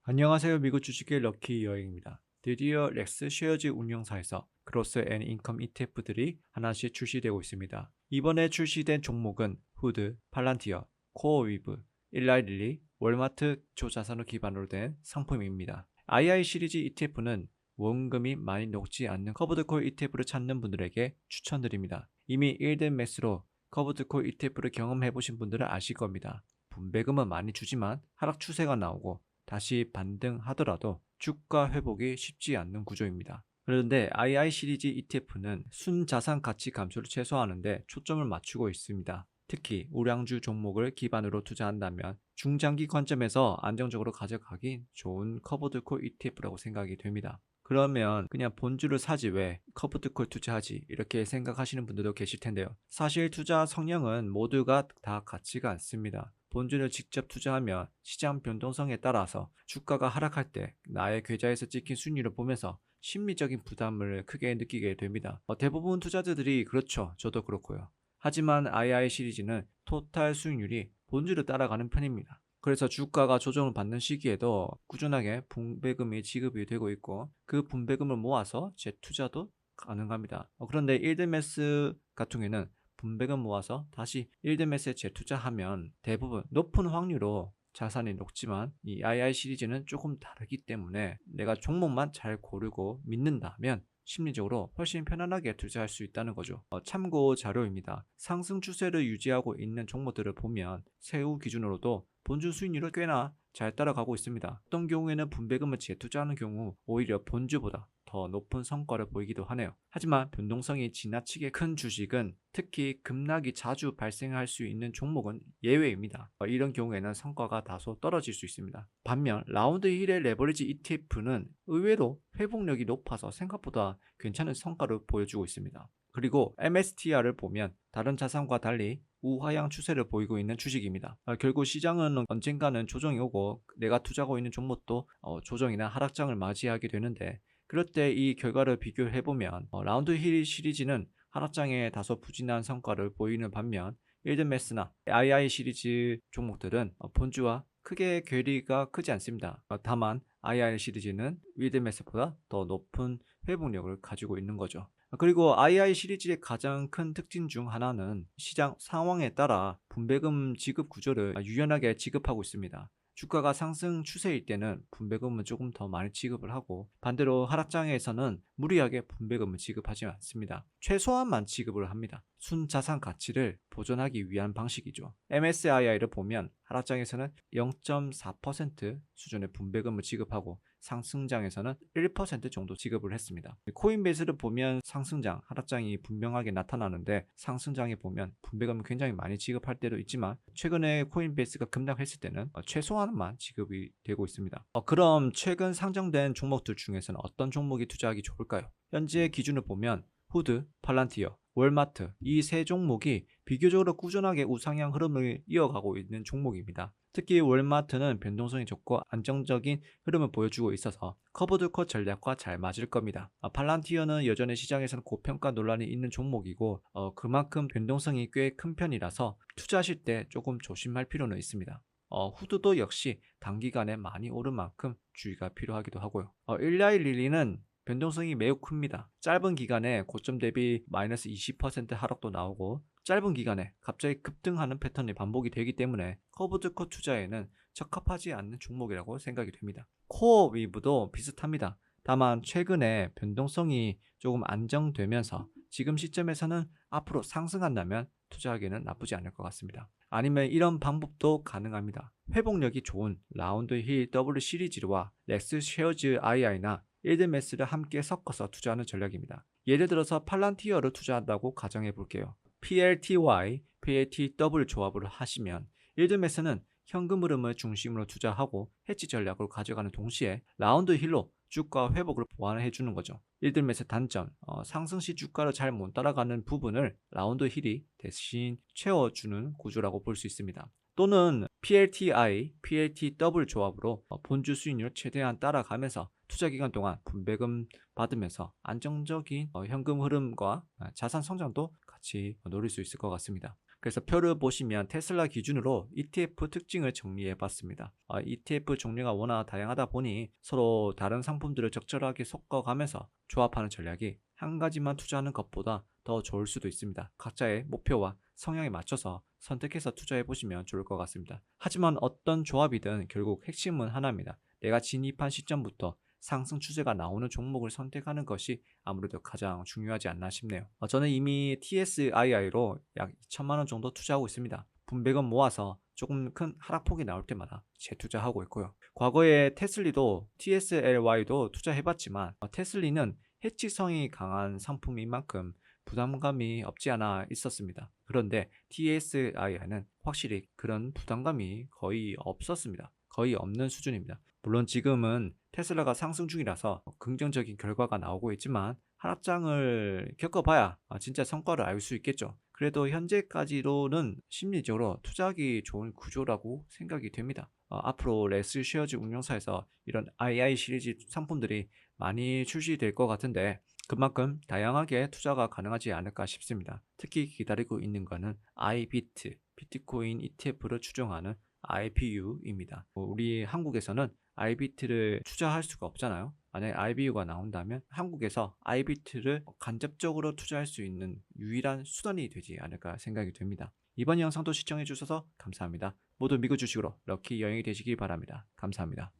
안녕하세요. 미국 주식의 럭키 여행입니다. 드디어 렉스 쉐어즈 운용사에서 크로스 앤 인컴 ETF들이 하나씩 출시되고 있습니다. 이번에 출시된 종목은 후드, 팔란티어, 코어위브, 일라이릴리, 월마트 조자산을 기반으로 된 상품입니다. II 시리즈 ETF는 원금이 많이 녹지 않는 커브드콜 ETF를 찾는 분들에게 추천드립니다. 이미 1등 매수로 커브드콜 ETF를 경험해보신 분들은 아실 겁니다. 분배금은 많이 주지만 하락 추세가 나오고 다시 반등하더라도 주가 회복이 쉽지 않는 구조입니다. 그런데 II 시리즈 ETF는 순자산 가치 감소를 최소화하는 데 초점을 맞추고 있습니다. 특히 우량주 종목을 기반으로 투자한다면 중장기 관점에서 안정적으로 가져가기 좋은 커버드콜 ETF라고 생각이 됩니다. 그러면 그냥 본주를 사지 왜 커브드콜 투자하지 이렇게 생각하시는 분들도 계실 텐데요. 사실 투자 성향은 모두가 다 같지가 않습니다. 본주를 직접 투자하면 시장 변동성에 따라서 주가가 하락할 때 나의 계좌에서 찍힌 수익률을 보면서 심리적인 부담을 크게 느끼게 됩니다. 대부분 투자자들이 그렇죠. 저도 그렇고요. 하지만 II 시리즈는 토탈 수익률이 본주를 따라가는 편입니다. 그래서 주가가 조정을 받는 시기에도 꾸준하게 분배금이 지급이 되고 있고 그 분배금을 모아서 재투자도 가능합니다. 그런데 일드매스 같은 경우에는 분배금 모아서 다시 일드매스에 재투자하면 대부분 높은 확률로 자산이 녹지만 이 II 시리즈는 조금 다르기 때문에 내가 종목만 잘 고르고 믿는다면 심리적으로 훨씬 편안하게 투자할 수 있다는 거죠. 참고 자료입니다. 상승 추세를 유지하고 있는 종목들을 보면 세후 기준으로도 본주 수익률을 꽤나 잘 따라가고 있습니다. 어떤 경우에는 분배금을 재투자하는 경우 오히려 본주보다 더 높은 성과를 보이기도 하네요. 하지만 변동성이 지나치게 큰 주식은 특히 급락이 자주 발생할 수 있는 종목은 예외입니다. 이런 경우에는 성과가 다소 떨어질 수 있습니다. 반면 라운드 힐의 레버리지 ETF는 의외로 회복력이 높아서 생각보다 괜찮은 성과를 보여주고 있습니다. 그리고 MSTR을 보면 다른 자산과 달리 우하향 추세를 보이고 있는 주식입니다. 결국 시장은 언젠가는 조정이 오고 내가 투자하고 있는 종목도 조정이나 하락장을 맞이하게 되는데 그럴 때 이 결과를 비교해보면 라운드 힐 시리즈는 하락장에 다소 부진한 성과를 보이는 반면 일드매스나 II 시리즈 종목들은 본주와 크게 괴리가 크지 않습니다. 다만 II 시리즈는 일드매스보다 더 높은 회복력을 가지고 있는 거죠. 그리고 II 시리즈의 가장 큰 특징 중 하나는 시장 상황에 따라 분배금 지급 구조를 유연하게 지급하고 있습니다. 주가가 상승 추세일 때는 분배금은 조금 더 많이 지급을 하고 반대로 하락장에서는 무리하게 분배금을 지급하지 않습니다. 최소한만 지급을 합니다. 순자산 가치를 보존하기 위한 방식이죠. MSCI를 보면 하락장에서는 0.4% 수준의 분배금을 지급하고 상승장에서는 1% 정도 지급을 했습니다. 코인베이스를 보면 상승장, 하락장이 분명하게 나타나는데 상승장에 보면 분배금을 굉장히 많이 지급할 때도 있지만 최근에 코인베이스가 급락했을 때는 최소한만 지급이 되고 있습니다. 그럼 최근 상장된 종목들 중에서는 어떤 종목이 투자하기 좋을까요? 현재 기준을 보면 후드, 팔란티어, 월마트 이 세 종목이 비교적으로 꾸준하게 우상향 흐름을 이어가고 있는 종목입니다. 특히 월마트는 변동성이 적고 안정적인 흐름을 보여주고 있어서 커브드컷 전략과 잘 맞을 겁니다. 팔란티어는 여전히 시장에서는 고평가 논란이 있는 종목이고 그만큼 변동성이 꽤 큰 편이라서 투자하실 때 조금 조심할 필요는 있습니다. 후드도 역시 단기간에 많이 오른 만큼 주의가 필요하기도 하고요. 일라이릴리는 변동성이 매우 큽니다. 짧은 기간에 고점 대비 마이너스 20% 하락도 나오고 짧은 기간에 갑자기 급등하는 패턴이 반복이 되기 때문에 커브드컷 투자에는 적합하지 않는 종목이라고 생각이 됩니다. 코어 위브도 비슷합니다. 다만 최근에 변동성이 조금 안정되면서 지금 시점에서는 앞으로 상승한다면 투자하기에는 나쁘지 않을 것 같습니다. 아니면 이런 방법도 가능합니다. 회복력이 좋은 라운드 힐 W 시리즈와 렉스 쉐어즈 II나 일드매스를 함께 섞어서 투자하는 전략입니다. 예를 들어서 팔란티어를 투자한다고 가정해 볼게요. PLTY, PLTW 조합을 하시면 일드매스는 현금 흐름을 중심으로 투자하고 해치 전략으로 가져가는 동시에 라운드 힐로 주가 회복을 보완해 주는 거죠. 일드매스 단점, 상승 시 주가를 잘 못 따라가는 부분을 라운드 힐이 대신 채워주는 구조라고 볼 수 있습니다. 또는 PLTI, PLTW 조합으로 본주 수익률을 최대한 따라가면서 투자 기간 동안 분배금 받으면서 안정적인 현금 흐름과 자산 성장도 같이 노릴 수 있을 것 같습니다. 그래서 표를 보시면 테슬라 기준으로 ETF 특징을 정리해 봤습니다. ETF 종류가 워낙 다양하다 보니 서로 다른 상품들을 적절하게 섞어가면서 조합하는 전략이 한 가지만 투자하는 것보다 더 좋을 수도 있습니다. 각자의 목표와 성향에 맞춰서 선택해서 투자해 보시면 좋을 것 같습니다. 하지만 어떤 조합이든 결국 핵심은 하나입니다. 내가 진입한 시점부터 상승 추세가 나오는 종목을 선택하는 것이 아무래도 가장 중요하지 않나 싶네요. 저는 이미 TSII로 약 2천만 원 정도 투자하고 있습니다. 분배금 모아서 조금 큰 하락폭이 나올 때마다 재투자하고 있고요. 과거에 테슬리도 TSLY도 투자해봤지만 테슬리는 해치성이 강한 상품인 만큼 부담감이 없지 않아 있었습니다. 그런데 TSI는 확실히 그런 부담감이 거의 없었습니다. 거의 없는 수준입니다. 물론 지금은 테슬라가 상승 중이라서 긍정적인 결과가 나오고 있지만 하락장을 겪어봐야 진짜 성과를 알 수 있겠죠. 그래도 현재까지로는 심리적으로 투자하기 좋은 구조라고 생각이 됩니다. 앞으로 레스 쉐어즈 운용사에서 이런 II 시리즈 상품들이 많이 출시될 것 같은데 그만큼 다양하게 투자가 가능하지 않을까 싶습니다. 특히 기다리고 있는 것은 IBIT, 비트코인 ETF를 추종하는 IPU입니다. 우리 한국에서는 IBIT를 투자할 수가 없잖아요. 만약에 IBU가 나온다면 한국에서 IBIT를 간접적으로 투자할 수 있는 유일한 수단이 되지 않을까 생각이 됩니다. 이번 영상도 시청해 주셔서 감사합니다. 모두 미국 주식으로 럭키 여행이 되시기 바랍니다. 감사합니다.